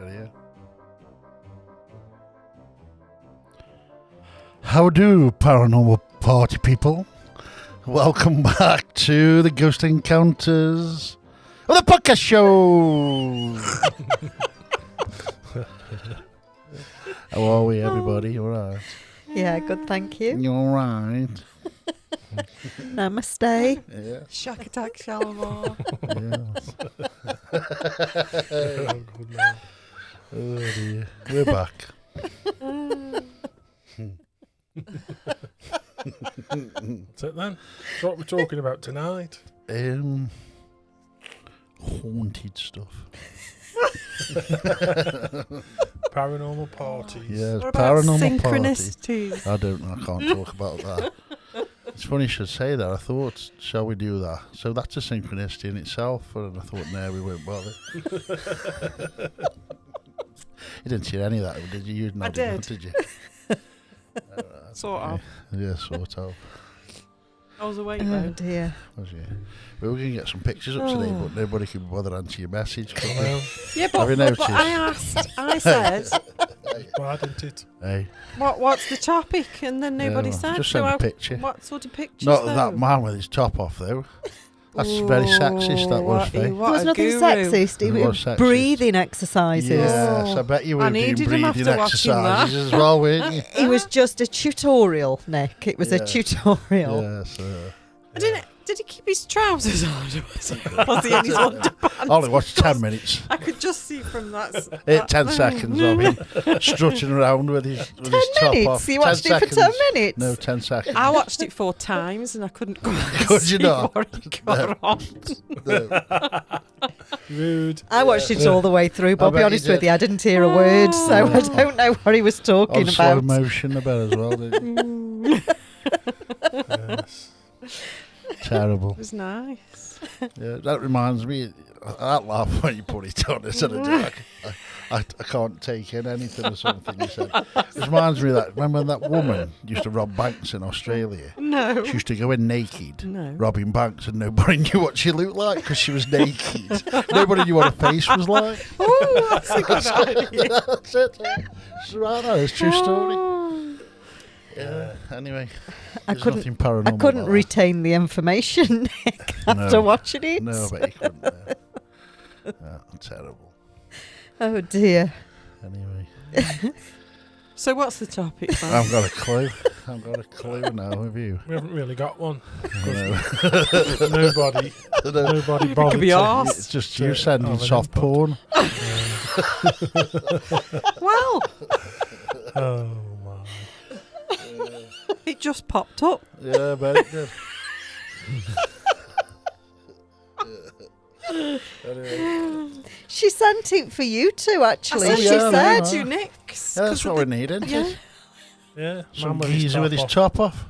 Yeah. How do, paranormal party people? Welcome back to the Ghost Encounters of the podcast show. How are we, everybody? All right? Yeah, good, thank you. You all right? Namaste. Yeah. Shock attack, Shalimar. Yeah. Oh dear. We're back. That's it then. So what we're talking about tonight? Haunted stuff. Paranormal parties. Yes, What about paranormal parties. synchronicities? I can't talk about that. It's funny you should say that. I thought, shall we do that? So that's a synchronicity in itself. And I thought, no, we won't bother. You didn't see any of that, did you? You nodded, did. Did you? Sort of. Yeah, sort of. I was awake Oh though. dear. Was you? We were going to get some pictures up today, but nobody could bother to answer your message. Could they? Yeah, Have you but noticed? I said, Why didn't it? Hey, what's the topic? And then nobody well, said. just So send a picture. What sort of pictures? not though? that man with his top off, though. That's very sexist, that was, Faye. There was nothing sexist. It It was was sexist. breathing exercises. Yes, I bet you were I doing needed him breathing after watching exercises as well, weren't you? It was just a tutorial, Nick. It was a Yeah. tutorial. Yes. Did he keep his trousers on? Was he in his underpants? Only watched 10 minutes. I could just see from that. 10 seconds of him strutting around with his 10 top minutes? off. You watched 10 it for 10 seconds. minutes? No, 10 seconds. I watched it 4 times and I couldn't go and Could you see not? what he got on. No. Rude. I watched it all the way through, but I I'll be bet honest you with did. you, I didn't hear a word, so I don't know what he was talking On slow about. motion about as well, didn't you? Yes. Terrible. It was nice. Yeah, that reminds me, that laugh when you put it on, isn't it? I can't take in anything or something you said. It reminds me of that, remember when that woman used to rob banks in Australia? No. She used to go in naked, No. robbing banks, and nobody knew what she looked like because she was naked. Nobody knew what her face was like. Oh, that's a good idea. That's it. It's right there, it's a true story. Yeah, anyway, I there's couldn't, nothing paranormal I couldn't about that. retain the information, Nick, after watching it. No, but you couldn't. Terrible. Oh dear. Anyway, So what's the topic, man? I've got a clue. I've got a clue now, have you? We haven't really got one. No. Nobody Could bothered be to- arsed. It's just you sending have an soft input. porn. Well, Oh my. it just popped up. Yeah, very good. Anyway, She sent it for you two, actually. I Oh, She yeah, said. yeah. to Nick's. yeah, that's what we needed. Yeah. Yeah. Some man geezer with his off. top off.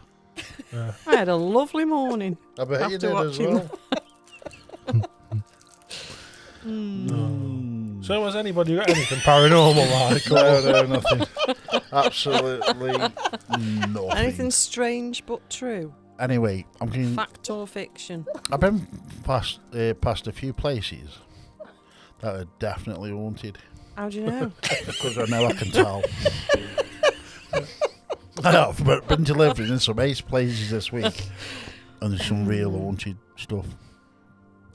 Yeah. I had a lovely morning. I bet you After did as watching well. So has anybody got anything paranormal like? No, nothing. Absolutely nothing. Anything strange but true? Anyway, I'm going. Fact or fiction? I've been past a few places that are definitely haunted. How do you know? Because I know I can tell. I have, but been delivering in some ace places this week, and there's some real haunted stuff.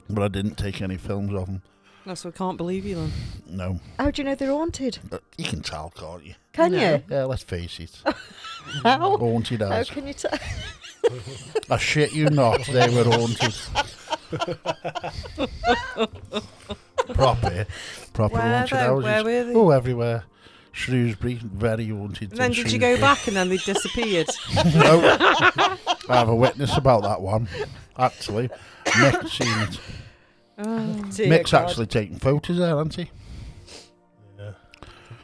But I didn't take any films of them. No, so I can't believe you then. No, How do you know they're haunted? but you can tell, can't you? Can No. you? Yeah, let's face it. How? Haunted How as. can you tell? I shit you not, they were haunted. Proper Where haunted though? houses. Where were they? Oh, everywhere. Shrewsbury, very haunted. And then in did you go Shrewsbury. back and then they disappeared? No. I have a witness about that one, actually. Nick's seen it. Oh, dear Mick's God. actually taken photos there, hasn't he? Yeah.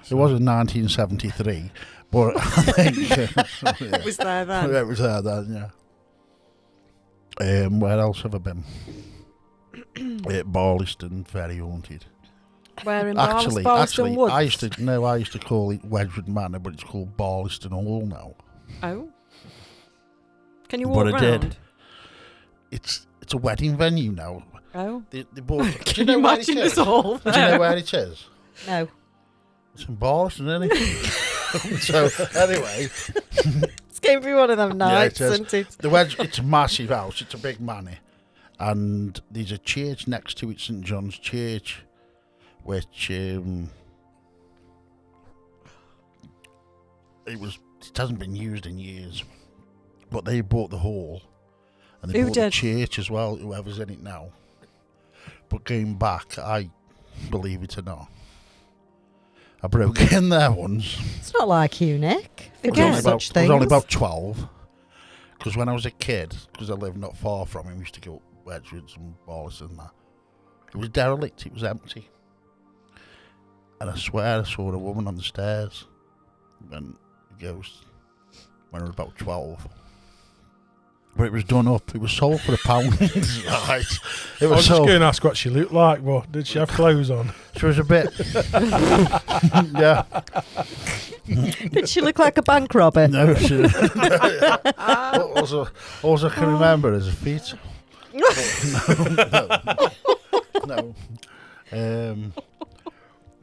It was in 1973, but I think It was there then. it was there then, yeah. Where else have I been? Barliston, very haunted. Where in Actually, Barliston Woods? I used to call it Wedgwood Manor, but it's called Barliston Hall now. Oh. Can you But walk I around? did. It's a wedding venue now. Oh. They bought. Can you imagine us all Do you know there? where it is? No. It's embarrassing, isn't it? So, anyway. It's going to be one of them nights, it is. isn't it? It's a massive house. It's a big manor. And there's a church next to it, St John's Church, which it hasn't been used in years. But they bought the hall. And they bought the church as well, whoever's in it now. But going back, I believe it or not, I broke in there once. It's not like you, Nick. I was only about 12. Because when I was a kid, because I lived not far from him, we used to go up Wedgwoods and Wallace and that. It was derelict, it was empty. And I swear I saw a woman on the stairs. And a ghost. When I was about 12. But it was done up. It was sold for £1. Right. I was just going to ask what she looked like, but did she have clothes on? She was a bit. Yeah. Did she look like a bank robber? No, she. Also, I can remember is her feet. No.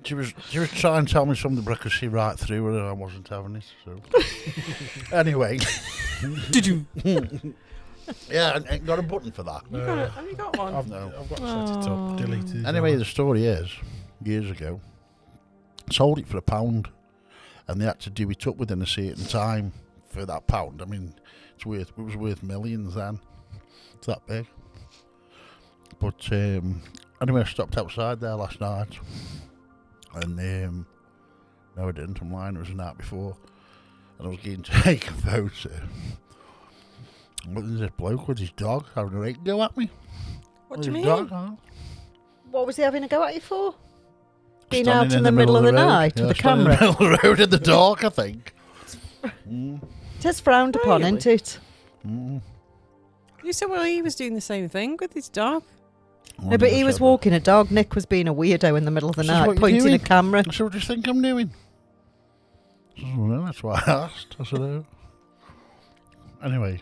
She was trying to tell me something, but I could see right through her, and I wasn't having it. So, anyway, Did you? Yeah, I ain't got a button for that. Have you got one? I've got to set it up, deleted. Anyway, the story is, years ago, sold it for £1, and they had to do it up within a certain time for that £1. I mean, it was worth millions then. It's that big. But anyway, I stopped outside there last night. And no, I didn't. I'm lying. It was the night before, and I was going to take a photo. And there's this bloke with his dog having a right go at me. What do you mean? What was he having a go at you for? Being Standing out in the middle of the night with a camera. In the middle of the road in the dark, I think. It is frowned upon, Really? isn't it? You said, well, he was doing the same thing with his dog. No, but he was walking a dog. Nick was being a weirdo in the middle of the This is night, what you're pointing doing? a camera. So what do you think I'm doing? I said, well, that's why I asked. I said, oh. Anyway,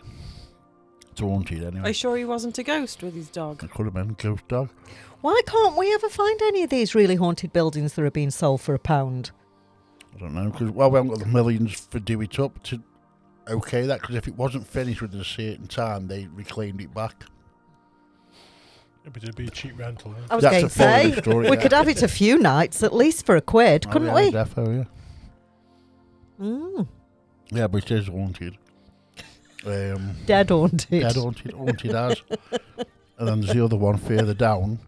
it's haunted anyway. Are you sure he wasn't a ghost with his dog? It could have been a ghost dog. Why can't we ever find any of these really haunted buildings that are being sold for £1? I don't know, because we haven't got the millions for do it up to okay that, because if it wasn't finished within a certain time, they reclaimed it back. Yeah, but it'd be a cheap rental. I was That's going a to say, full story, we yeah. could have it a few nights, at least for £1, couldn't we? Defo, yeah. Mm. Yeah, but it is haunted. Dead haunted. Dead haunted as. And then there's the other one further down.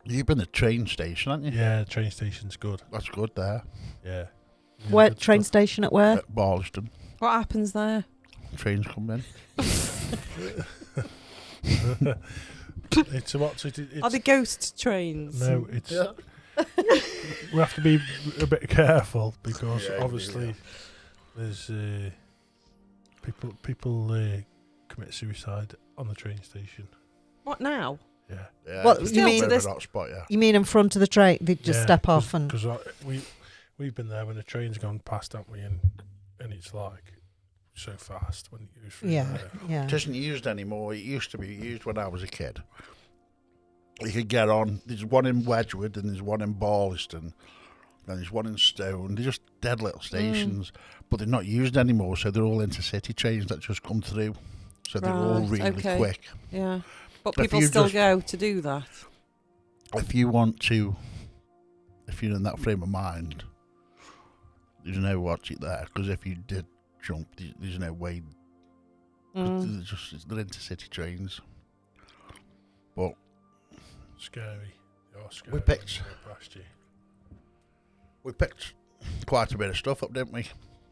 You've been to the train station, haven't you? Yeah, the train station's good. That's good there. Yeah. Where good train stuff. station at where? At Barliston. What happens there? Trains come in. It's what? It's, Are they ghost trains? no, it's. We have to be a bit careful because Yeah, obviously there's people commit suicide on the train station. What now? Yeah. Yeah, Well, it's you a mean- bit of this- a hot spot, yeah. You mean in front of the train? They just Yeah, step off and... because we've been there when the train's gone past, haven't we? And it's like so fast when it goes through Yeah, there. yeah. It isn't used anymore. It used to be used when I was a kid. You could get on. There's one in Wedgwood and there's one in Barliston. And there's one in Stone. They're just dead little stations. But they're not used anymore, so they're all intercity trains that just come through. So they're all Right, really okay. quick. Yeah. But If people you still just- go to do that. If you want to, if you're in that frame of mind, there's no watch it there. Because if you did jump, there's no way. 'Cause they're intercity trains. But Scary. You're scary. We picked- when you go past you. we picked quite a bit of stuff up, didn't we?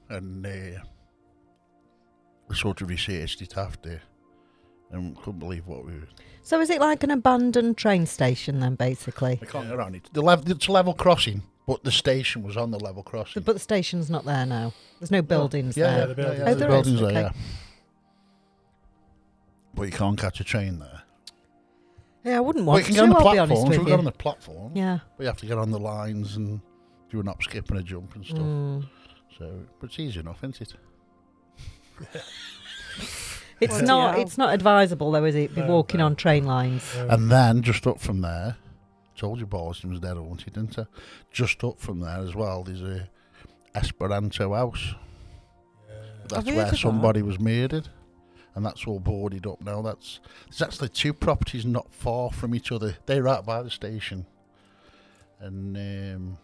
And we sort of researched it after, and couldn't believe what we were. So is it like an abandoned train station then, basically? I can't get around it. It's a level crossing, but the station was on the level crossing. But the station's not there now. There's no buildings yeah, there. Yeah, the buildings. Oh, the there buildings is, there, okay. yeah. But you can't catch a train there. Yeah, I wouldn't Well, want you to, can get on the I'll be honest platforms. with We've you. got on the platform. Yeah. But you have to get on the lines and do an hop, skip, and a jump and stuff. Mm. So, but it's easy enough, isn't it? It's Bloody not. hell. It's not advisable though, is it? Be No, walking no. on train lines. And then just up from there told you Boston was dead haunted, didn't I? Just up from there as well, there's a Esperanto house. That's heard where of somebody was murdered, and that's all boarded up now. There's actually 2 properties not far from each other. They're right by the station, and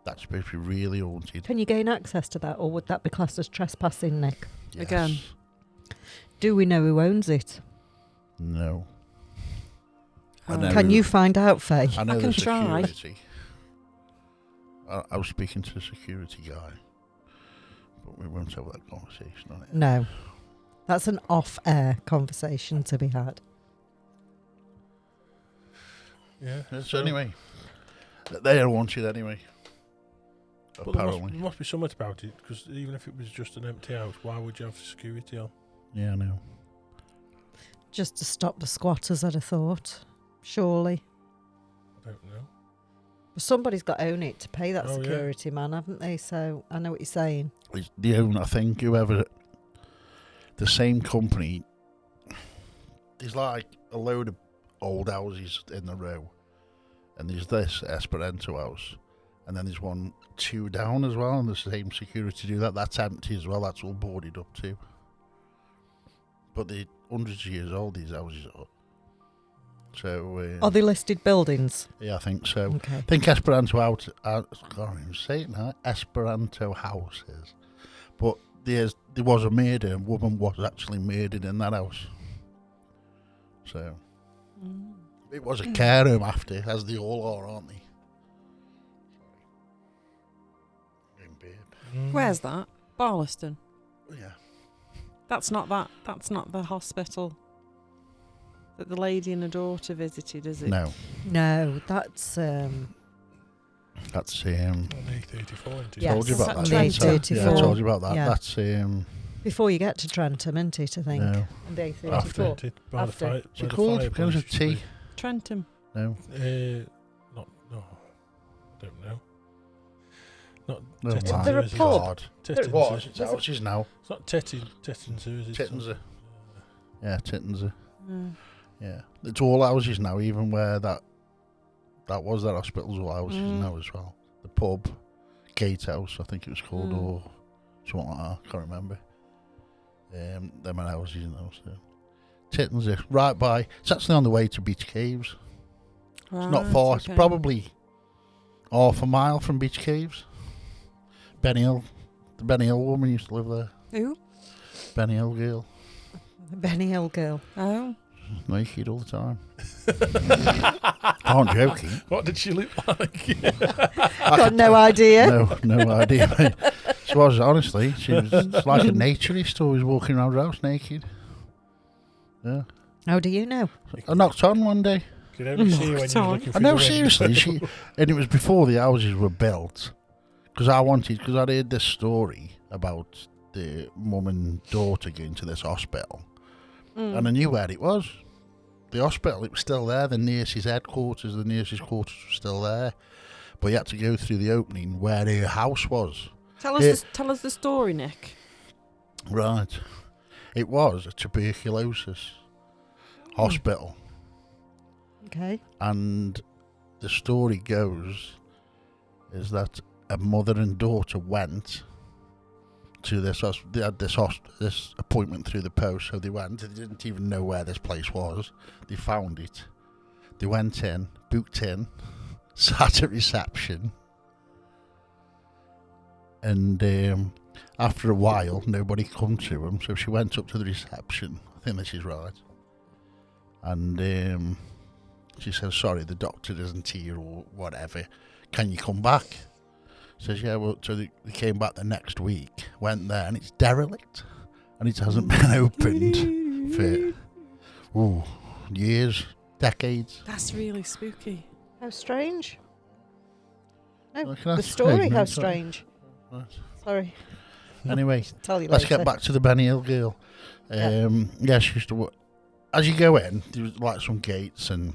that's supposed to be really haunted. Can you gain access to that, or would that be classed as trespassing, Nick? Yes. Again. Do we know who owns it? No. Oh. Can you find out, Faye? I know I can the try. security. I was speaking to the security guy, but we won't have that conversation on it. No. That's an off-air conversation to be had. Yeah. So anyway, they are haunted anyway. But Apparently. there must be something about it, because even if it was just an empty house, why would you have security on? Yeah, I know. Just to stop the squatters, I'd have thought. Surely. I don't know. But somebody's got to own it to pay that Oh, yeah. security, man, haven't they? So I know what you're saying. It's the owner, I think, whoever, the same company, there's like a load of old houses in the row, and there's this Esperanto house, and then there's 2 down as well, and the same security do that. That's empty as well, that's all boarded up too. But they're hundreds of years old, these houses are. So, Are they listed buildings? yeah, I think so. Okay. I think Esperanto House, I can't even say it now, Esperanto houses. But there was a murder, a woman was actually murdered in that house. So, it was a care home after, as they all are, aren't they? Where's that? Barlaston. Yeah. That's not the hospital that the lady and her daughter visited, is it? No, No, that's that's On A34, isn't it? Yes. told you about That's that. on didn't I? A34. Yeah, I told you about that. Yeah. That's before you get to Trentham, isn't it, I think? no. And the After. A34. By the After. fire, What's where it the called? fire Begins with place used T. Trentham. No, to be. No, I don't know. Not no. Tettenser, Is there a is it? pub? God. Tettenser. It was. It's houses now. It's not Tettenser, is it? Tittenser. Yeah, Tittenser. Mm. Yeah, it's all houses now. Even where that was, that hospital's all houses now as well. The pub, Gatehouse, I think it was called, or something like that. I can't remember. Them are houses now. So Tittenser, right by. It's actually on the way to Beach Caves. It's not far. It's probably half a mile from Beach Caves. Benny Hill, the Benny Hill woman used to live there. Who? Benny Hill girl, The Benny Hill girl. Oh. naked all the time. I'm joking. What did she look like? Got no idea. No idea. Mate. She was, honestly, she was like a naturist, always walking around the house naked. Yeah. How do you know? I knocked on one day. You could only see her when you were looking I through know, the window. seriously. And it was before the houses were built. Because I'd heard this story about the mum and daughter going to this hospital. And I knew where it was. The hospital, it was still there. The nurse's quarters were still there. But you had to go through the opening where her house was. Tell us the story, Nick. Right. It was a tuberculosis hospital. Okay. And the story goes is that a mother and daughter went to this. They had this appointment through the post, so they went. They didn't even know where this place was. They found it. They went in, booked in, sat at reception, and after a while, nobody come to them. So she went up to the reception. I think this is right. And she says, "Sorry, the doctor isn't here, or whatever. Can you come back?" Says, "Yeah." Well, so they came back the next week. Went there, and it's derelict, and it hasn't been opened for years, decades. That's really spooky. How strange. No, Well, can I the say, story, no, how sorry. strange. Right. Sorry. Anyway, Tell you let's later. get back to the Benny Hill girl. Yeah, she used to work. As you go in, there was like some gates, and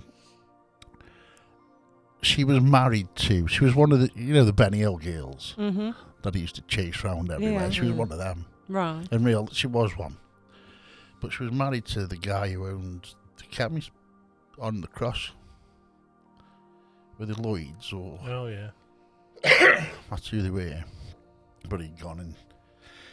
she was married to. She was one of the Benny Hill girls that he used to chase around everywhere. Yeah, she was yeah. one of them. Right. In real, she was one. But she was married to the guy who owned the chemist on the cross. Were they Lloyds or Oh yeah. that's who they were? But he'd gone and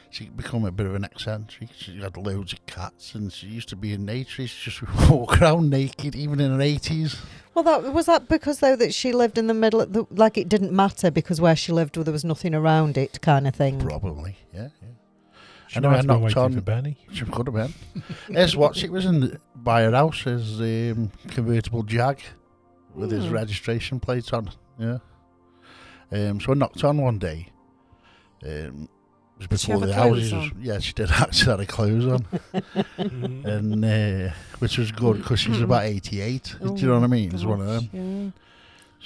she'd become a bit of an eccentric. She had loads of cats and she used to be in nature. She just walk around naked, even in her 80s. Well, that because though that she lived in the middle of like it didn't matter because where she lived there was nothing around it kind of thing. Probably, yeah. She Anyway, might I have been knocked waiting on. for Benny. She could have been. Here's what it was by her house. His convertible Jag with his registration plate on. Yeah. So I knocked on one day. It was Did she before have the her clothes houses. on? Yeah, she did actually have her clothes on, and which was good because she's about 88. Do you know what I mean? It's one of them. Yeah.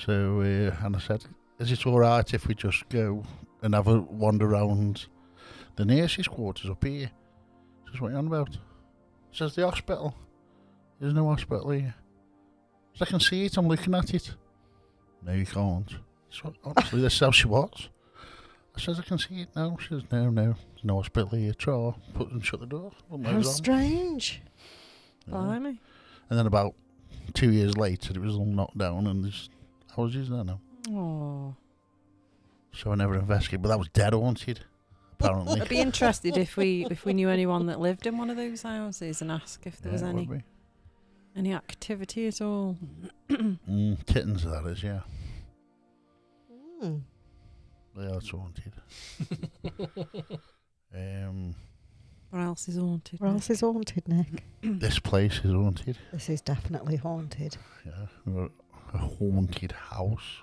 So and I said, "Is it all right if we just go and have a wander around the nurses' quarters up here?" She says, "What are you on about?" She says, "The hospital. There's no hospital here." She says, "I can see it. I'm looking at it." "No, you can't." She says, "Honestly, this is how she was." I says, "I can see it now." She says, "No, there's no hospital here. Try, put and shut the door." How strange. Blimey. And then about 2 years later, it was all knocked down and there's houses there now. Oh. So I never investigated, but that was dead haunted, apparently. I'd be interested if we knew anyone that lived in one of those houses and ask if there was Yeah, it would be. any activity at all. Kittens, that is, yeah. Mm. Yeah, it's haunted. Where else is haunted? Where else is haunted, Nick? This place is haunted. This is definitely haunted. Yeah, we've got a haunted house.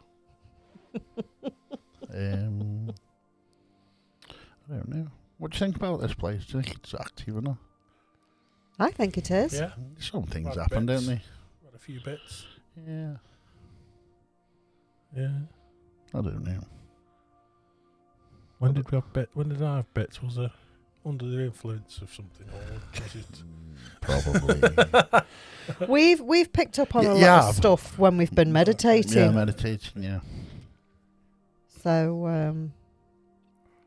I don't know. What do you think about this place? Do you think it's active or not? I think it is. Yeah. Some things Quite happen, bits. don't they? Got a few bits. Yeah. Yeah. I don't know. When did we have bits? When did I have bits? Was it under the influence of something, or was it? Probably. We've picked up on a Yeah. lot of stuff when we've been meditating. Yeah, meditating, yeah. So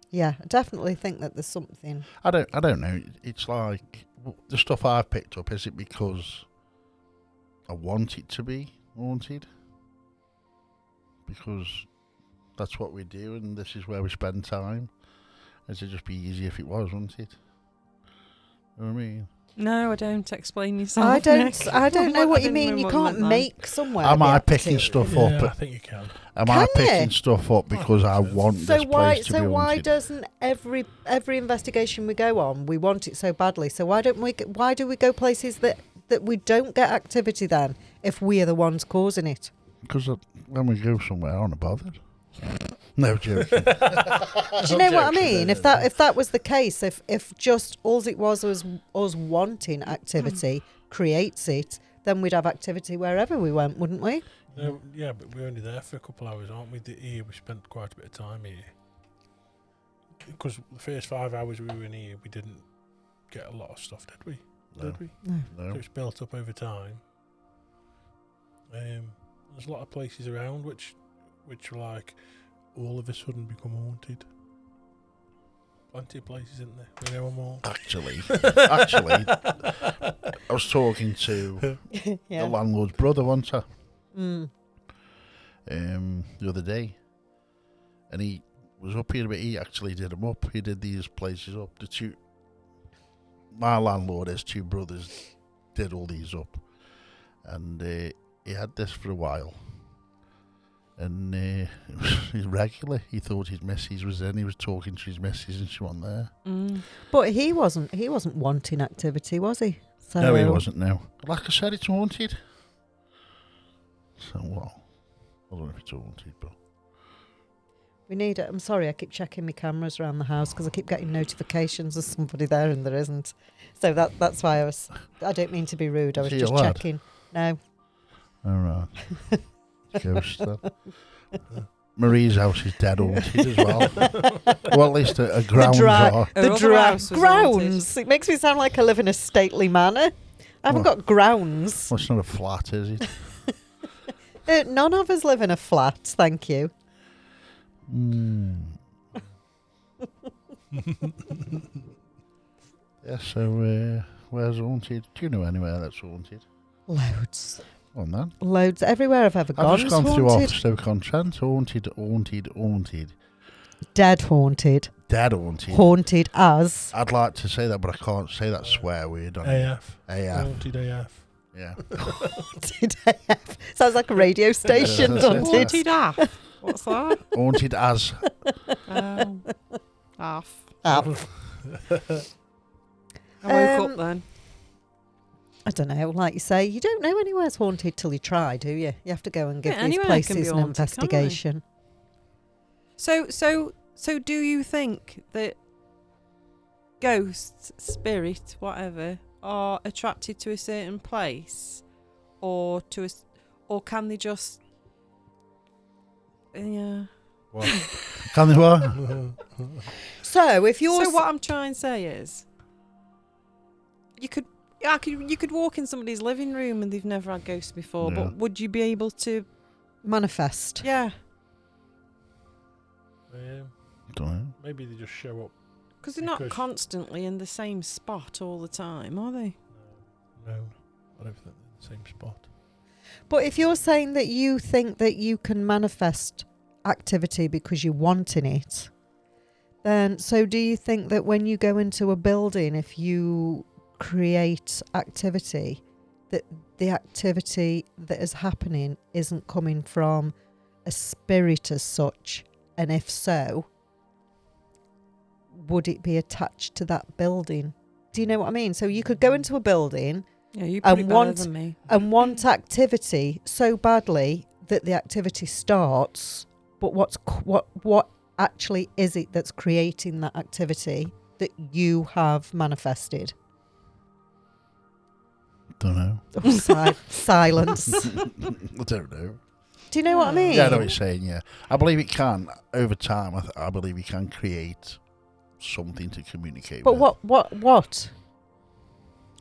yeah, I definitely think that there's something. I don't know. It's like the stuff I've picked up. Is it because I want it to be haunted? Because that's what we do, and this is where we spend time. It'd just be easy if it was, wouldn't it? You know what I mean? No, I don't. Explain yourself. I Nick. don't know what you didn't mean. You what can't meant make somewhere. Am be I active. picking stuff Yeah, I up? think you can. Am Can I you? picking stuff up because I want So this why? place to be So why haunted? doesn't every investigation we go on, we want it so badly? So why don't we? Why do we go places that we don't get activity then? If we are the ones causing it. Because when we go somewhere, I'm not bothered. No joking. Do you know what I mean? If that was the case, if just all it was us wanting activity creates it, then we'd have activity wherever we went, wouldn't we? Yeah, but we're only there for a couple of hours, aren't we? Here we spent quite a bit of time here. Because the first 5 hours we were in here, we didn't get a lot of stuff, did we? No. Did we? No. So it's built up over time. There's a lot of places around which are like all of a sudden become haunted. Plenty of places, isn't there? We know them all. Actually, I was talking to Yeah. the landlord's brother once Mm. the other day, and he was up here, but he actually did them up. He did these places up. My landlord, his two brothers, did all these up, and he had this for a while. And he's regular. He thought his missus was in. He was talking to his missus, and she wasn't there. But he wasn't wanting activity, was he? So, No, he wasn't. No, like I said, it's haunted. So well, I don't know if it's haunted, but We need it. I'm sorry, I keep checking my cameras around the house because I keep getting notifications of somebody there and there isn't. So that's why I don't mean to be rude. I was Is he just a lad? checking. No. all right. Ghost then. Marie's house is dead haunted as well. Well, at least a grounds are. Her other house was grounds. It makes me sound like I live in a stately manor. I haven't got grounds. Well, it's not a flat, is it? None of us live in a flat, thank you. Yeah, so where's haunted? Do you know anywhere that's haunted? Loads. On then. Loads everywhere I've ever gone. I've just gone is through off haunted. Stoke-on-Trent. Haunted. Dead haunted. Dead haunted. Haunted as. I'd like to say that, but I can't say that swear word on it. AF. AF. Haunted AF. Yeah. Haunted AF. Sounds like a radio station, doesn't it? Haunted AF. What's that? Haunted as. AF. AF. I woke up then. I don't know. Like you say, you don't know anywhere's haunted till you try, do you? You have to go and give Yeah, these anywhere can be places an haunted, can't they? investigation. So do you think that ghosts, spirit, whatever, are attracted to a certain place, or or can they just? Yeah. What? Can they what? So if you're So what I'm trying to say is, you could walk in somebody's living room and they've never had ghosts before, Yeah. but would you be able to? manifest, Yeah, Don't know. Maybe they just show up. because they're not Because- constantly in the same spot all the time, are they? No, I don't think they're in the same spot. but if you're saying that you think that you can manifest activity because you're wanting it, then so do you think that when you go into a building, if you create activity, that the activity that is happening isn't coming from a spirit as such? And if so, would it be attached to that building? Do you know what I mean? So you could go into a building Yeah, you And put it better want- than me. and want activity so badly that the activity starts, but what actually is it that's creating that activity that you have manifested? Don't know. Silence. I don't know. Do you know what I mean? Yeah, I know what you're saying, yeah. I believe it can, over time, I believe it can create something to communicate But with. what?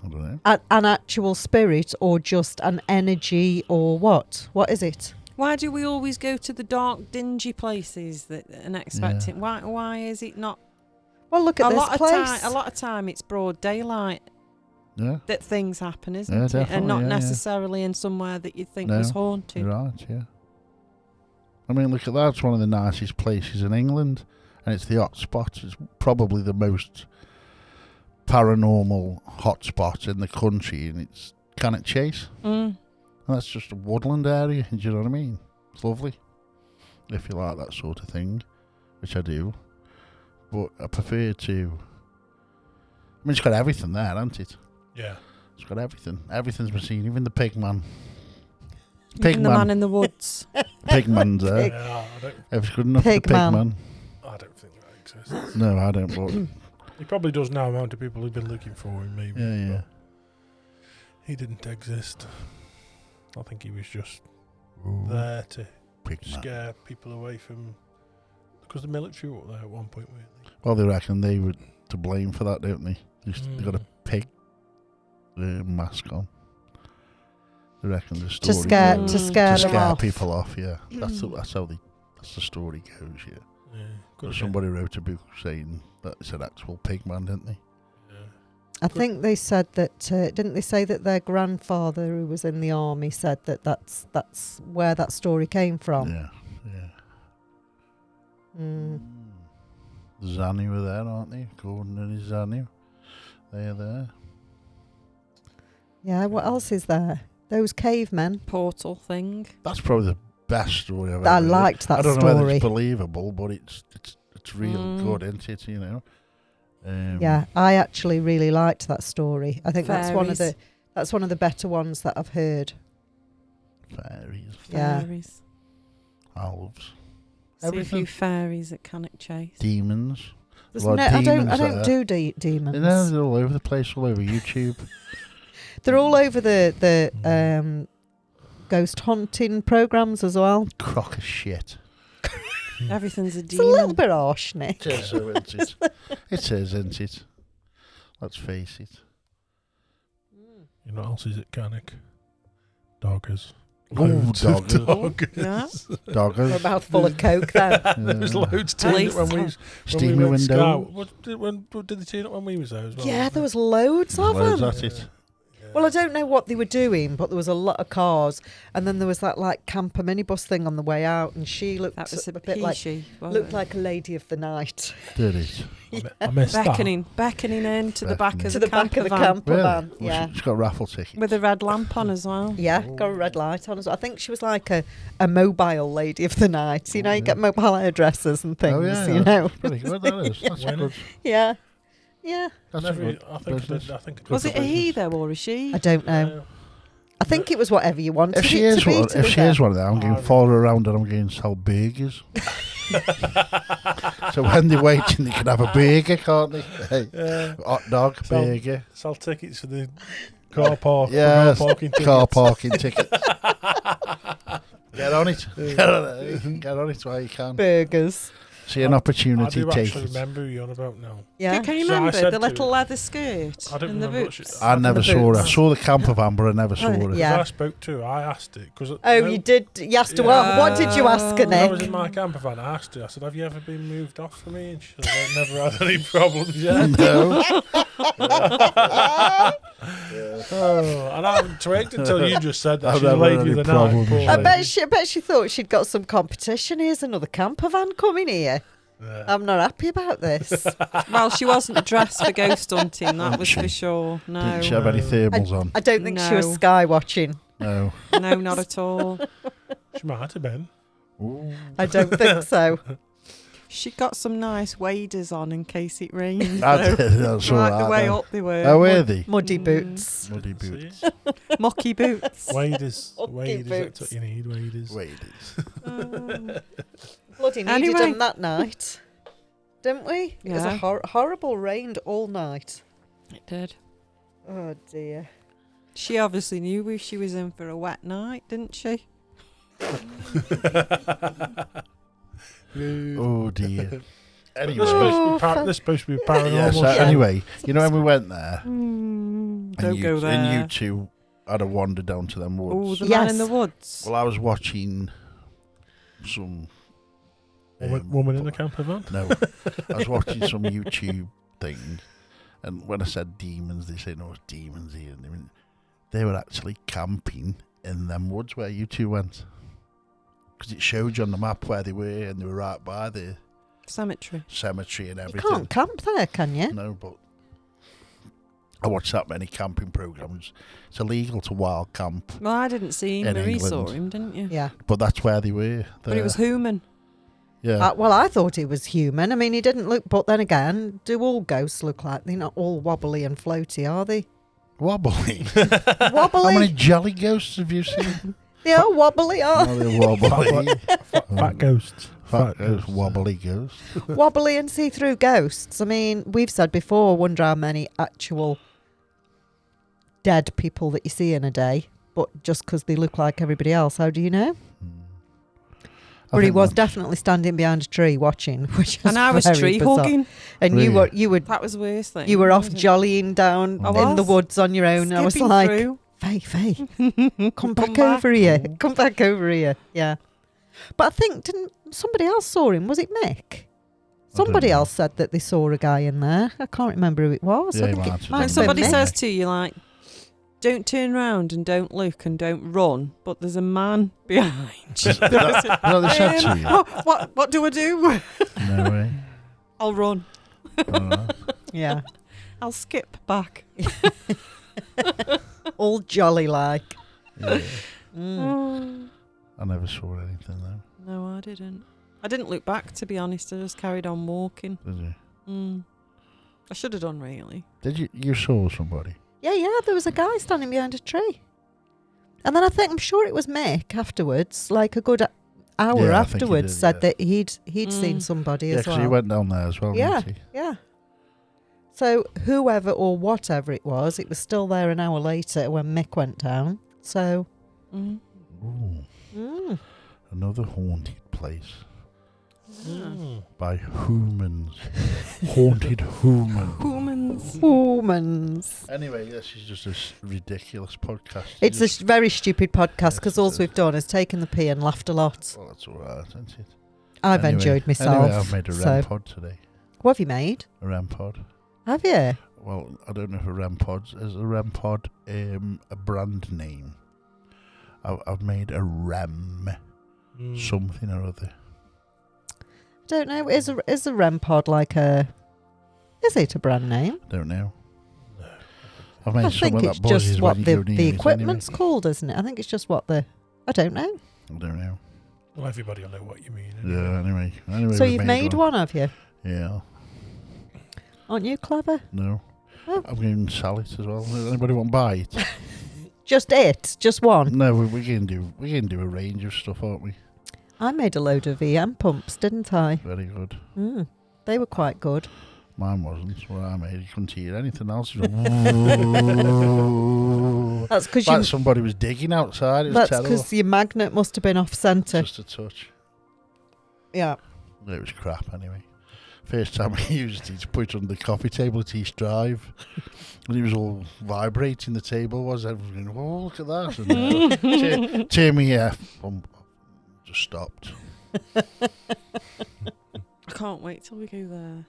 I don't know. An actual spirit or just an energy or what? What is it? Why do we always go to the dark, dingy places that and expect it? Why is it not? Well, look at a this lot place. of time, a lot of time, it's broad daylight Yeah, that things happen, isn't Yeah, it? definitely, And not yeah, yeah. necessarily in somewhere that you think No, was haunted. you're right, yeah. I mean, look at that. It's one of the nicest places in England, and it's the hot spot. It's probably the most paranormal hotspot in the country, and it's Cannock Chase. Mm. And that's just a woodland area, do you know what I mean? It's lovely, if you like that sort of thing, which I do. But I prefer to... I mean, it's got everything there, hasn't it? Yeah. It's got everything. Everything's been seen, even the pig man. Even the man in the woods. Pig man's there. Pig. Yeah, If it's good enough for the Pig pig man. man. I don't think that exists. No, I don't, but... He probably does now, amount of people who've been looking for him, maybe. Yeah. but he didn't exist. I think he was just Ooh, there to pig man. scare people away from... Because the military were up there at one point, weren't they? Well, they reckon they were to blame for that, don't they? They got a Mm. pig mask on. They reckon the to story scare goes. to Mm. scare To them scare off. people off, yeah. That's how that's the story goes, yeah. Yeah. But Could somebody wrote a book saying that it's an actual pig man, didn't they? yeah. I think they said that didn't they say that their grandfather who was in the army said that that's where that story came from. Yeah. Mm. Zanny were there, aren't they? Gordon and his Zanny. They're there. Yeah, what else is there? Those cavemen. Portal thing. That's probably the best story I've ever I heard. liked that I don't know whether story. it's believable, but it's real Mm. good, isn't it? You know. Yeah, I actually really liked that story. I think that's one of Fairies. the better ones that I've heard. Fairies, Yeah. Fairies. elves, See a few everything. fairies at Cannock Chase. demons. There's Well, no, I don't demons do demons. You know, they're all over the place, all over YouTube. They're all over the ghost hunting programs as well. Crock of shit. Everything's a It's a little demon. bit harsh, Nick. It is, though, isn't it? It is, isn't it? Let's face it. You know what else is at Cannock? Doggers. Oh, Loads of doggers. doggers. Yeah. We're Doggers. a mouthful of coke then. There's Yeah. loads turning up when we was Steamy went window. Scout. Did they turn up when we was there as well? Yeah, there was loads of Loads them. at it. Yeah. Well, I don't know what they were doing, but there was a lot of cars, and then there was that like camper minibus thing on the way out, and she looked That was a bit like wasn't looked it? like a lady of the night Did it? I missed beckoning in to the back of to the the back of the van camper Really? van. Well, Yeah, she's got a raffle ticket. with a red lamp on as well. yeah, got a red light on as well. I think she was like a mobile lady of the night. You know, you get mobile hairdressers and things. Oh, yeah. You know, Pretty good, that is. That's When- good. yeah, yeah. That's a Never, good I think business. I think Was it a he business. though or a she? I don't know. I think it was whatever you wanted If she it is to be. one, to if be she fair. is one of them, I'm going to follow her around and I'm going to sell burgers. So when they're waiting, they can have a burger, can't they? Hey, hot dog, Sell- burger, Sell tickets for the car park. yes, car parking tickets. car parking tickets. Get on it. Get on it while you can. burgers. See an I opportunity, do take actually it. remember who you're on about now. Yeah. Can you So I remember said the to little her- leather skirt I don't and the remember what boots? I never the saw her. I boots. saw the camper van, but I never saw her. Yeah. Because I spoke to her, I asked it. Cause Oh, you did. You asked her what did you ask her, When I was Nick? in my camper van, I asked her, I said, have you ever been moved off for me? And she said, I've never had any problems yet. No. Oh, and I haven't twigged until you just said that I've she's a never had lady of any the night. problems poor yet. I lady. bet she thought she'd got some competition. Here's another camper van coming here. Yeah. I'm not happy about this. Well, she wasn't dressed for ghost hunting, that was for sure. No, Didn't she have any thermals on? I don't think she was No. sky watching. No. no, not at all. She might have been. Ooh. I don't think so. She got some nice waders on in case it rained. I though. did, that's all Right right. the way then. up they were. Oh, were they? Muddy Mm. boots. Muddy boots. See? Mucky boots. Waders. Okay, Waders, that's boots. what you need, waders. Waders. Bloody needed Anyway. them that night. Didn't we? It was a Yeah. horrible rained all night. It did. Oh dear. She obviously knew she was in for a wet night, didn't she? Oh, dear. Anyway. They're supposed to be paranormal. Yeah, so Yeah. anyway, you know when we went there, Don't and go there. and you two had a wander down to them Oh, woods. the man in Yes. the woods. Well, I was watching some... Woman in the camper van. No, I was watching some YouTube thing, and when I said demons, they said, no, it's demons here. And they were actually camping in them woods where you two went. Because it showed you on the map where they were, and they were right by the Cemetery. cemetery and You everything. can't camp there, can you? No, but I watched that many camping programs. It's illegal to wild camp, Well, I didn't see him. In Marie saw England. him, didn't you? Yeah. but that's where they were. But it was human. Yeah. Well, I thought he was human. I mean, he didn't look. But then again, do all ghosts look like they're not all wobbly and floaty, are they? Wobbly. How Wobbly. many jelly ghosts have you seen? They are wobbly, are Oh, they're wobbly. Fat ghosts. Fat ghosts, wobbly ghosts. wobbly and see-through ghosts. I mean, we've said before. I wonder how many actual dead people that you see in a day. But just because they look like everybody else, how do you know? I But he think was that- definitely standing behind a tree watching, which was And I was very tree bizarre. hugging. And Really? you were That was the worst thing. you were off wasn't it? jollying down I in the was. woods on your own. And I was Skipping like, through. Faye, come back over here. Come back over here. Yeah. But I think, didn't somebody else saw him? Was it Mick? Somebody know. else said that they saw a guy in there. I can't remember who it was. Yeah, I he think might it have might done. And have somebody been Mick. says to you, like, don't turn round and don't look and don't run, but there's a man behind you. No, they said to you. What do I do? No way. I'll run. Oh, Yeah. I'll skip back. All jolly like. yeah. Mm. I never saw anything though. No, I didn't. I didn't look back, to be honest. I just carried on walking. Did you? I should have done, really. Did you? You saw somebody? Yeah, there was a guy standing behind a tree. And then I'm sure it was Mick afterwards, like a good hour Yeah, I think he afterwards, did, said yeah. that he'd seen somebody Yeah, as because well. he went down there as well. Yeah. Didn't he? Yeah. So whoever or whatever it was still there an hour later when Mick went down. So Mm. Ooh, another haunted place Mm. by humans. Haunted humans. humans. Anyway, this is just a ridiculous podcast. It's a Just- very stupid podcast Yes, because it all is. we've done is taken the pee and laughed a lot. Well, that's all right, isn't it? I've Anyway- enjoyed myself. Anyway, I've made a so. REM pod today. What have you made? A REM pod. Have you? Well, I don't know if is a REM pod a brand name. I've made a REM something or other. Don't know. Is a REM pod like a? Is it a brand name? Don't know. I've made I some think of it's that buzzes just when what you the go near the it equipment's called, isn't it? I think it's just what the. I don't know. Anyway. I don't know. Well, everybody will know what you mean. Yeah. Anyway. So we you've made one, have you? Yeah. Aren't you clever? No. Oh. I'm going to sell it as well. Does anybody want to buy it? Just one. No, we can do a range of stuff, aren't we? I made a load of VM pumps, didn't I? Very good. They were quite good. Mine wasn't. What I made, you couldn't hear anything else. That's because like somebody was digging outside. It was That's terrible. because your magnet must have been off centre. Just a touch. Yeah. It was crap anyway. First time I used it, put it on the coffee table at East Drive, and it was all vibrating. The table was. Everyone going, "Oh, look at that!" And turn me just stopped. I can't wait till we go there.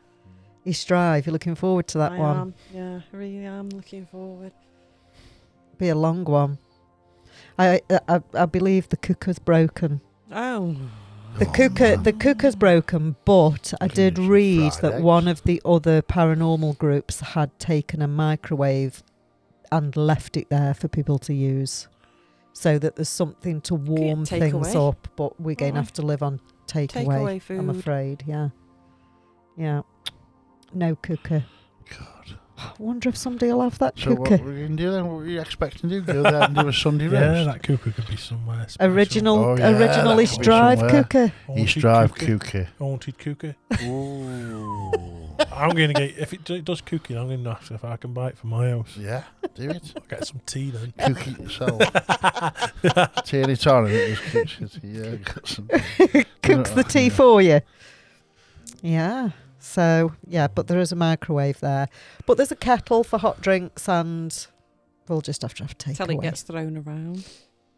East Drive, you're looking forward to that I one. am. Yeah, I really am looking forward. Be a long one. I believe the cooker's broken. Oh. The cooker's broken, but I did read that one of the other paranormal groups had taken a microwave and left it there for people to use, so that there's something to warm things up. But we're going to have to live on takeaway food. I'm afraid. Yeah. No cooker. God. I wonder if somebody will have that So cooker. what were you going to do then? What were you expecting to do? Go there and do a Sunday roast? Yeah, that cooker could be somewhere special. Original that East could be Drive somewhere. cooker. East Drive cooker. Haunted cooker. Ooh. I'm going to get, if it does cooking, I'm going to ask if I can buy it for my house. Yeah, do it. I'll get some tea then. Cook it yourself. Turn it on and it just cooks it. Yeah, got some. Cooks the tea for you. Yeah. So, yeah, but there is a microwave there. But there's a kettle for hot drinks, and we'll just have to have takeaway. Until it gets thrown around.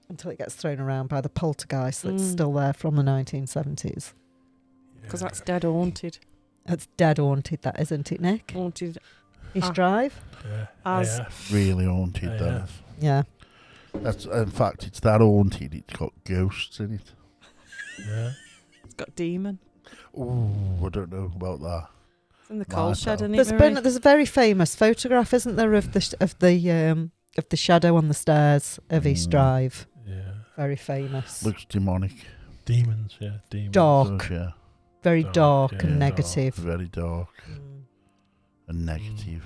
Until it gets thrown around by the poltergeist that's still there from the 1970s. Because that's dead haunted. It's dead haunted, that, isn't it, Nick? Haunted. East Drive? Yeah. As Really haunted, that. Yeah. That's, in fact, it's that haunted, it's got ghosts in it. Yeah. It's got demon. Ooh, I don't know about that. It's in the coal shed, isn't it? There's a very famous photograph, isn't there, of the shadow on the stairs of East Drive. Yeah. Very famous. Looks demonic. Demons, yeah. Demons. Dark. Does, yeah. Very dark and yeah, negative. Very dark and negative.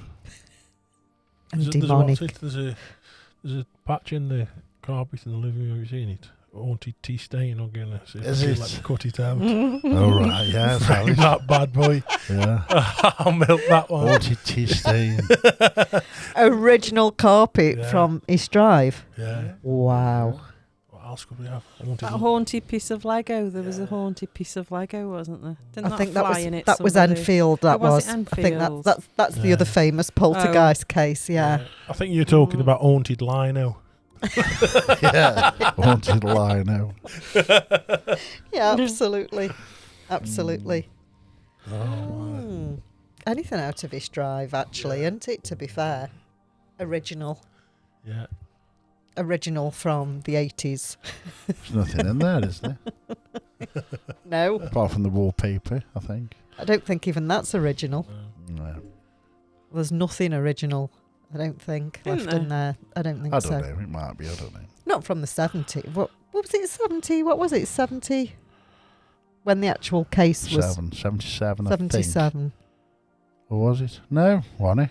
And demonic. There's a patch in the carpet in the living room. Have you seen it? Haunted tea stain. I'm gonna see Is if I it? can let me cut it out. Oh, right, yeah. Frame that bad boy. Yeah. I'll milk that one. Haunted tea stain. Original carpet Yeah. from East Drive. Yeah. Wow. What else could we have? Haunted That haunted piece of Lego. There was a haunted piece of Lego, wasn't there? Didn't I think that that fly was in it? that was somebody? Enfield. That Oh, was was. it I think Enfield? that's the Yeah. other famous poltergeist case. Yeah. I think you're talking about haunted lino. Yeah. Haunted lino. Yeah. Absolutely. Absolutely. Oh, Anything out of East Drive, actually, isn't it? To be fair, original from the 80s. There's nothing in there, is there? No, Apart from the wallpaper, I think. I don't think even that's original. No. There's nothing original, I don't think, Isn't left in there. I don't think I so. don't know. It might be. I don't know. Not from the 70s. What was it, 70? What was it, 70? When the actual case was 77, I think. 77. Or was it? No, wasn't it?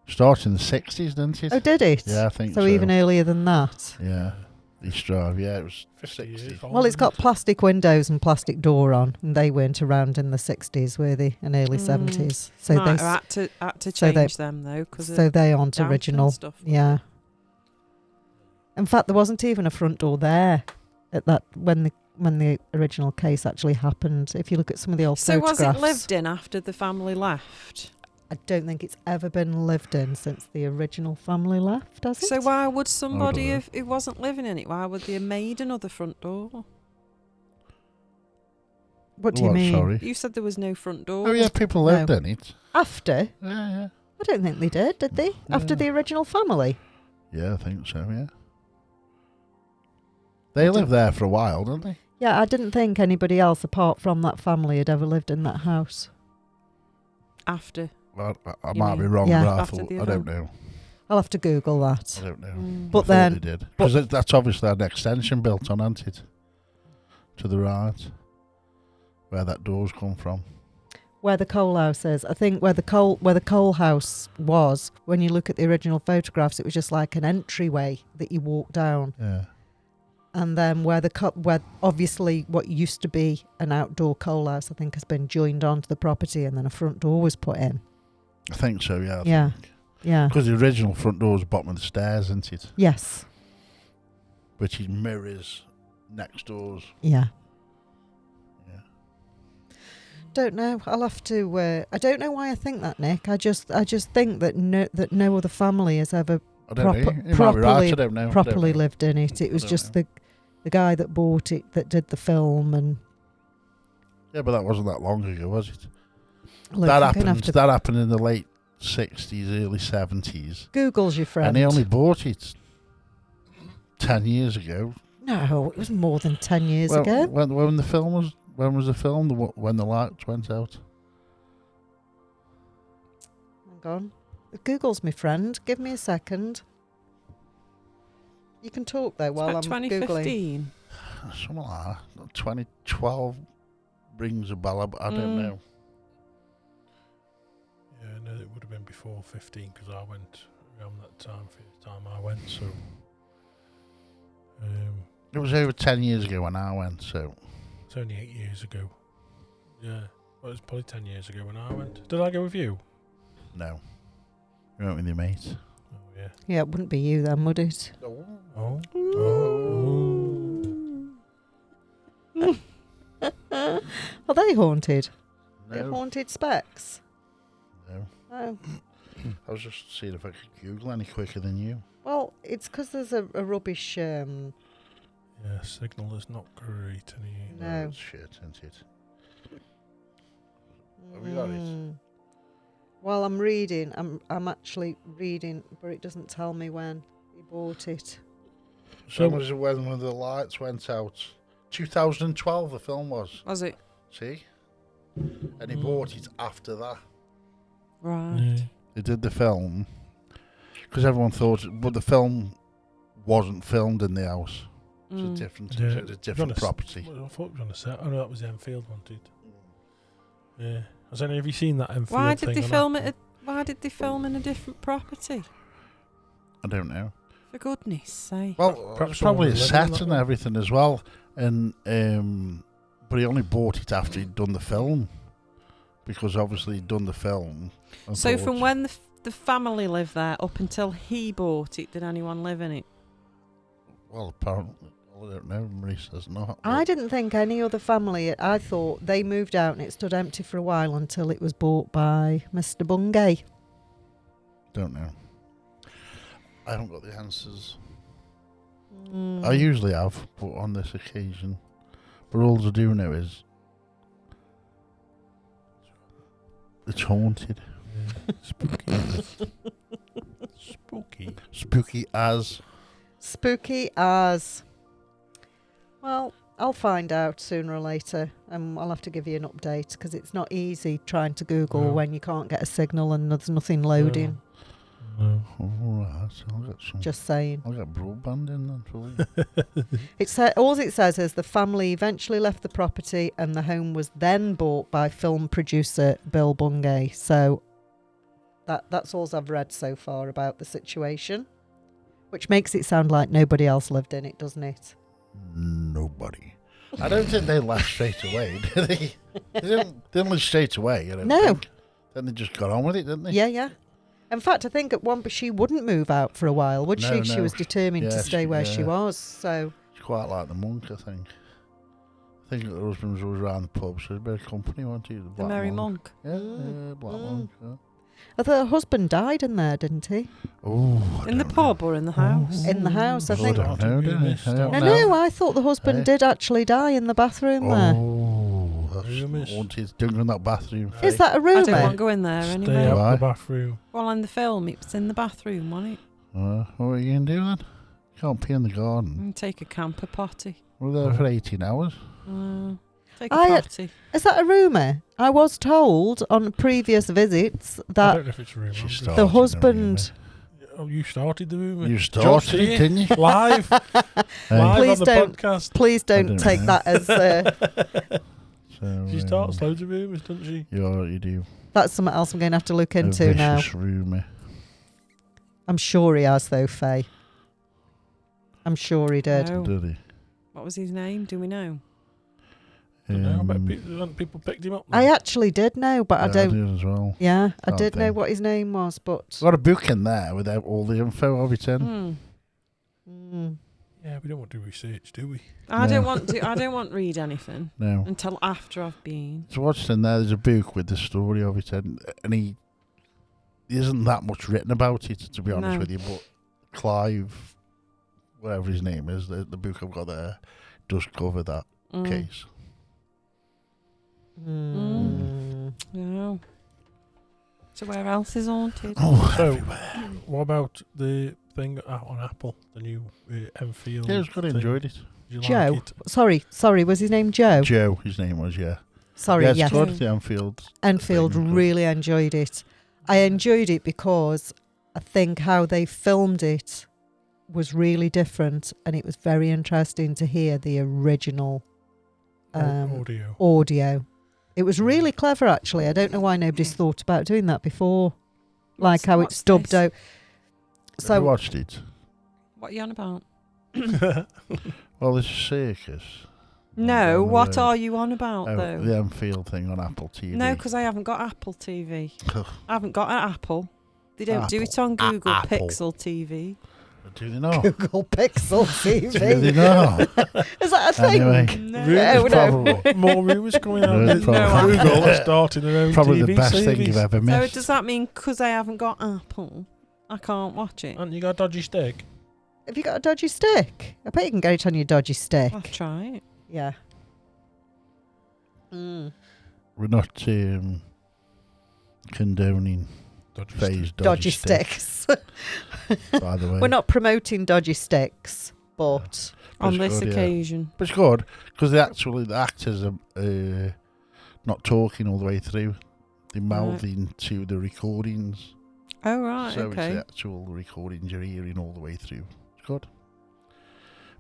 Started in the 60s, didn't it? Oh, did it? Yeah, I think so. So even earlier than that. Yeah. East Drive, yeah, it was 50 years 60s. old, Well, it's got isn't it? plastic windows and plastic door on, and they weren't around in the 60s, were they? And early 70s. So Might they have had to so they- change them though, because so they aren't damp and original. stuff. Yeah. In fact, there wasn't even a front door there at that when the original case actually happened. If you look at some of the old So was photographs, it lived in after the family left? I don't think it's ever been lived in since the original family left, has it? So why would somebody, know. if who wasn't living in it, why would they have made another front door? What do you What, mean? Sorry. You said there was no front door. Oh, yeah, people lived No. in it. After? Yeah, yeah. don't think they did they? After Yeah. the original family? Yeah, I think so, yeah. They lived there for a while, didn't they? Yeah, I didn't think anybody else apart from that family had ever lived in that house. After. Well, I You might be mean wrong, Yeah. but I after thought, the I don't event? know. I'll have to Google that. I don't know. Mm. But I thought then- they did. Because that's obviously an extension built on, hasn't it? To the right. Where that door's come from. Where the coal house is, I think where the coal house was, when you look at the original photographs, it was just like an entryway that you walk down, Yeah. and then where obviously what used to be an outdoor coal house, I think, has been joined onto the property, and then a front door was put in. I think so, yeah. Yeah. Yeah. Because the original front door was bottom of the stairs, isn't it? Yes. Which is mirrors next doors. Yeah. Yeah. Don't know. I'll have to. I don't know why I think that, Nick. I just think that no other family has ever I don't know. You might be right. properly- I don't know. properly I don't know. lived in it. It was don't just know. the guy that bought it that did the film, and Yeah, but that wasn't that long ago, was it? look, that I'm gonna have happened. to- That happened in the late 60s, early 70s. Google's your friend. And he only bought it 10 years ago. No, it was more than 10 years Well, ago. When the film was, when was the film? When the lights went out? Hang on. Google's my friend. Give me a second. You can talk though It's while I'm about Googling. 2015. Something like that. 2012 rings a bell, but I don't Mm. know. Yeah, no, it would have been before 15 because I went around that time, first time I went, so. It was over 10 years ago when I went, so. It's only 8 years ago. Yeah, well, it was probably 10 years ago when I went. Did I go with you? No. You went with your mate. Oh, yeah. Yeah, it wouldn't be you then, would it? Oh. Oh. Are they haunted? They're No. haunted specs. No. Oh. I was just seeing if I could Google any quicker than you. Well, it's because there's a rubbish. Yeah, signal is not great in here. No. It's shit, isn't it? Have you got it? Well, I'm reading. I'm actually reading, but it doesn't tell me when he bought it. So was it when the lights went out? 2012 the film was. Was it? See? And he bought it after that. Right. Yeah. They did the film because everyone thought, but the film wasn't filmed in the house. It's Mm. a different, Yeah. it's a different property. Well, I thought it was on a set. Oh no, that was the Enfield one, dude. Yeah. I don't know. Have you seen that Enfield Why did thing they on film Apple? it? Why did they film in a different property? I don't know. For goodness sake. Well, Perhaps it's probably a someone was living in set that and one. everything as well. And but he only bought it after he'd done the film, because obviously he'd done the film. and So thought- from when the family lived there up until he bought it, did anyone live in it? Well, apparently, I don't know. Marie says not. I but didn't think any other family. I thought they moved out and it stood empty for a while until it was bought by Mr. Bungay. don't know. I haven't got the answers. Mm. I usually have, but on this occasion. But all I do know is it's haunted. Yeah. Spooky. Spooky. Spooky as. Spooky as. Well, I'll find out sooner or later, and I'll have to give you an update because it's not easy trying to Google No. when you can't get a signal and there's nothing loading. No. All right, I'll get some. Just saying. I'll get broadband in then for you. All it says is the family eventually left the property and the home was then bought by film producer Bill Bungay. So that's all I've read so far about the situation, which makes it sound like nobody else lived in it, doesn't it? Nobody. I don't think they left straight away, did they? They didn't leave straight away. I don't No. think. Then they just got on with it, didn't they? Yeah. In fact, I think at one, but she wouldn't move out for a while, would No, she? She no. was determined to Yeah, stay where she yeah. was. So It's quite like the monk, I think. I think her husband was always around the pub, so a bit of company, wasn't he? The Black Merry Monk. Yeah, yeah, Black Monk. Yeah. I thought her husband died in there, didn't he? Oh, I In the don't pub or in the house? In the house, I know. think. I don't know, didn't he? I don't No, know. I thought the husband Eh? did actually die in the bathroom there. Oh, rumours. haunted. Don't go in that bathroom. Hey. Is that a I don't want rumour? to go in there Stay anyway. out Why? the bathroom. Well, in the film, it was in the bathroom, wasn't it? What are you going to do then? You can't pee in the garden. And take a camper potty. We're there for 18 hours. Take a I- potty. Is that a rumour? I was told on previous visits I that don't know if it's a rumour. She I'm just- started the husband. Oh, you started the rumour. You Josh started it, here, didn't you? Live. Hey. Live Please on the don't- podcast. Please don't don't take know. that as So, She starts loads of rumours, doesn't she? You do. that's something else I'm going to have to look A into now. vicious rumour. I'm sure he has though, Faye. I'm sure he did. No. Did he? What was his name? Do we know? Don't know. I bet Um, people picked him up. I then. actually did know, but I yeah, don't. did as well. Yeah, I Can't did know think. what his name was, but Got a book in there with all the info of it in. Hmm. Yeah, we don't want to do research, do we? I No. don't want to. I don't want to read anything No. until after I've been. So what's in there? There's a book with the story of it in, and he isn't that much written about it, to be honest No. with you. But Clive, whatever his name is, the book I've got there does cover that Mm. case. No. So where else is haunted? Oh, So, everywhere. what about the thing out on Apple, the new Enfield? Yeah, it was good. I thing? enjoyed it. Did you Joe. like it? Sorry, was his name Joe? Joe, his name was, yeah. Sorry, yeah, it's yes. good. The Enfield. Enfield thing, good. really enjoyed it. I enjoyed it because I think how they filmed it was really different, and it was very interesting to hear the original Audio. audio. It was really clever, actually. I don't know why nobody's thought about doing that before, like how What's it's dubbed this? out. So, I So watched it. What are you on about? Well, it's a circus. No, On the what road. are you on about though? The Enfield thing on Apple TV. No, because I haven't got Apple TV. I haven't got an Apple. They don't do it on Google Apple. Pixel TV. Do they know? Google Pixel Do they TV. know? Is that a thing? Anyway. No, Rumours no. probably. More rumours coming out. No, Google probably. are starting their own Probably TV the best series. thing you've ever So missed. does that mean because I haven't got Apple, I can't watch it? And you got a dodgy stick. Have you got a dodgy stick? I bet you can get it on your dodgy stick. I'll try it. Yeah. Mm. We're not condoning Dodgy Faye's Dodgy sticks, sticks. by the way. We're not promoting dodgy sticks, but But On it's this good, yeah. occasion. But it's good because the actors are not talking all the way through. They're mouthing to the recordings. Oh, right, So it's okay. the actual recordings you're hearing all the way through. It's good.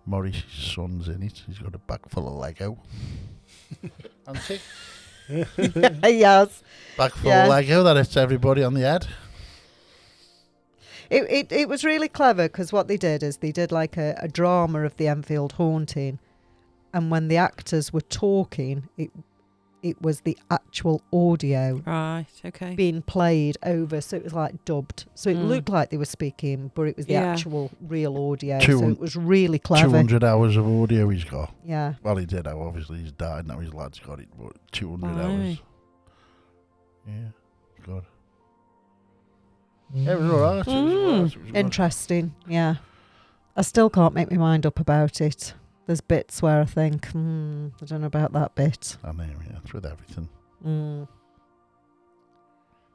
Maurice's son's in it. He's got a bag full of Lego. Hasn't he? yes. Bag full Yeah. of Lego that hits everybody on the head. It was really clever because what they did is they did like a drama of the Enfield haunting, and when the actors were talking, it was the actual audio Right, okay. being played over, so it was like dubbed. So it Mm. looked like they were speaking, but it was the Yeah. actual real audio. Two- So it was really clever. 200 hours of audio he's got. Yeah. Well, he did. Obviously, he's died now. His lad's got it, but 200 Blimey. hours. Yeah, good. Yeah, it was alright. It was good. Interesting. Yeah. I still can't make my mind up about it. There's bits where I think, I don't know about that bit. I know, yeah, it's with everything.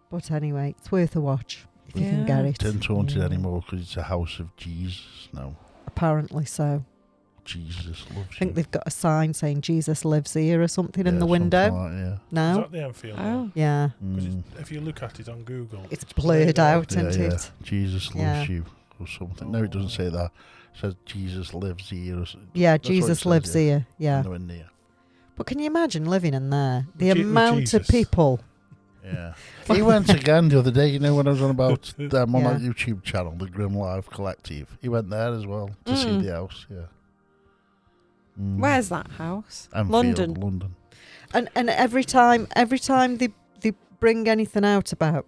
But anyway, it's worth a watch if you can get Yeah. it. It isn't haunted Yeah. anymore because it's a house of Jesus now. Apparently so. Jesus loves I think you. they've got a sign saying Jesus lives here or something in Yeah, the something window like that, Is now. that the Enfield? Oh. Yeah. yeah. 'Cause Mm. if you look at it on Google, It's blurred out, Yeah, isn't yeah. it? Jesus loves Yeah. you or something. No, it doesn't say that. It says Jesus lives here or something. Yeah, That's what it Jesus says, lives yeah. here. Yeah. Nowhere near. But can you imagine living in there? The With amount of Jesus. people. Yeah. He went again the other day, you know, when I was on about them on Yeah. that YouTube channel, the Grim Live Collective. He went there as well to see Mm. the house, yeah. Mm. Where's that house? Anfield, London. London. And every time they bring anything out about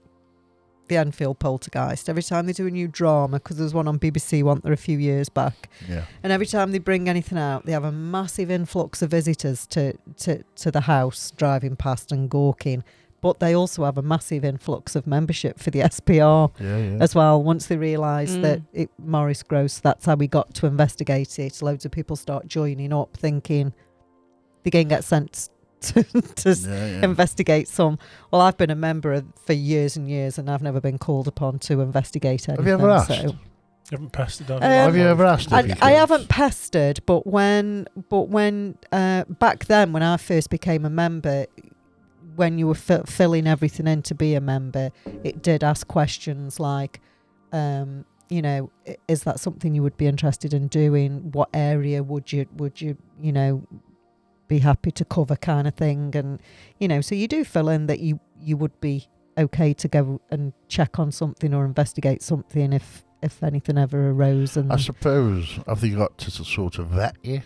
the Enfield poltergeist, every time they do a new drama, because there was one on BBC one there a few years back, Yeah. and every time they bring anything out, they have a massive influx of visitors to the house driving past and gawking. But they also have a massive influx of membership for the SPR Yeah, yeah. as well. Once they realise Mm. that Maurice Gross, that's how we got to investigate it, loads of people start joining up thinking they can get sent Yeah. investigate some. Well, I've been a member for years and years, and I've never been called upon to investigate anything. Have you ever asked? So. You haven't pestered, have Have you ever asked? if you I could? haven't pestered, but when back then when I first became a member, when you were filling everything in to be a member, it did ask questions like, you know, is that something you would be interested in doing? What area would you be happy to cover, kind of thing? And so you do fill in that you would be okay to go and check on something or investigate something if anything ever arose. And I suppose, have they got to sort of vet you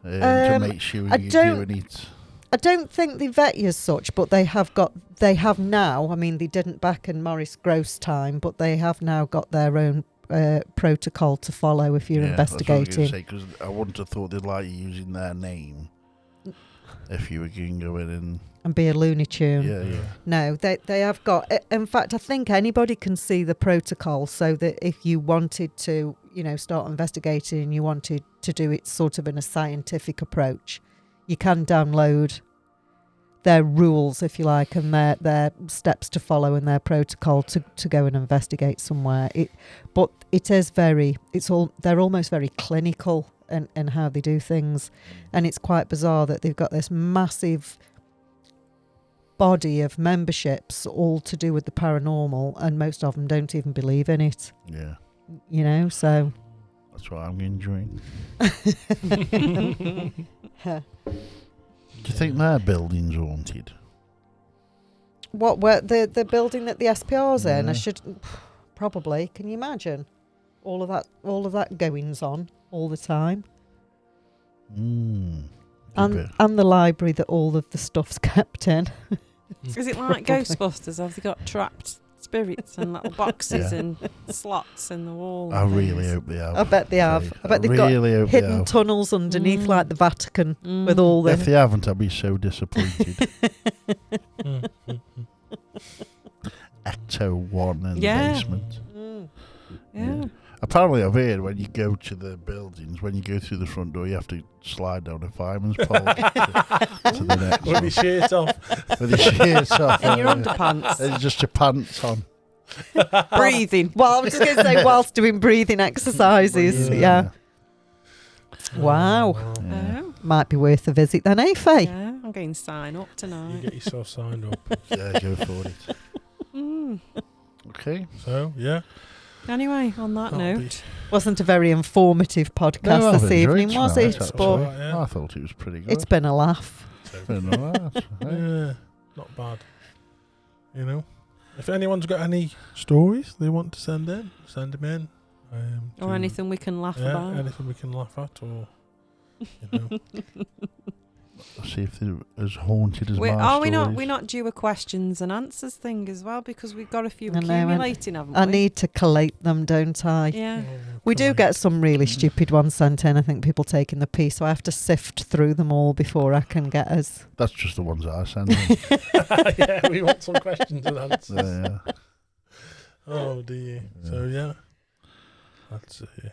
to make sure you're doing it? I don't think they vet you as such, but they have now. I mean, they didn't back in Maurice Gross time, but they have now got their own protocol to follow if you're investigating. Because I wouldn't have thought they'd like you using their name if you were going to go in and be a Looney Tune. Yeah. No, they have got. In fact, I think anybody can see the protocol, so that if you wanted to, start investigating and you wanted to do it sort of in a scientific approach, you can download their rules, if you like, and their steps to follow and their protocol to go and investigate somewhere. But it is they're almost very clinical in how they do things, and it's quite bizarre that they've got this massive body of memberships all to do with the paranormal, and most of them don't even believe in it. Yeah. So that's what I'm enjoying. Do you think their building's haunted? What, where the building that the SPR's in? Yeah. I should probably. Can you imagine all of that goings on all the time? And the library that all of the stuff's kept in. Is it like Ghostbusters? Have they got trapped spirits and little boxes and slots in the wall? I really hope they have. I bet they have. I bet they've really got hidden tunnels underneath, like the Vatican, with all the. If they haven't, I'll be so disappointed. Ecto 1 in the basement. Yeah. Apparently, I've heard when you go to the buildings, when you go through the front door, you have to slide down a fireman's pole to the next With one. your shirt off. With your shirt off. And your underpants. It's just your pants on. Breathing. Well, I was just going to say, whilst doing breathing exercises. Yeah. Wow. Oh. Might be worth a visit then, eh, Faye? Yeah, I'm going to sign up tonight. You get yourself signed up. Yeah, go for it. Okay. So, yeah. Anyway, on that note. Wasn't a very informative podcast this evening, was it? But I thought it was pretty good. it's been a laugh. Yeah, not bad. If anyone's got any stories they want to send in, send them in. Or anything we can laugh about. Anything we can laugh at, or See if they're as haunted as my Are we stories. we're not due a questions and answers thing as well, because we've got a few I know, accumulating, haven't we? I need to collate them, don't I? Yeah. We do get some really stupid ones sent in. I think people taking the piece, so I have to sift through them all before I can get us. That's just the ones I send in. Yeah, we want some questions and answers. Yeah. Oh dear. Yeah. So yeah, that's it.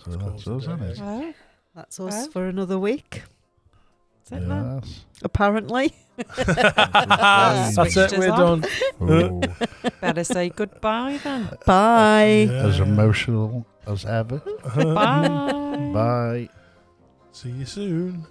So that's us, isn't it? Oh, That's us for another week, that's it then. Yes. apparently. That's Switched it. us We're on. done. Oh, Better say goodbye then. Bye. as emotional as ever. Bye. Bye. See you soon.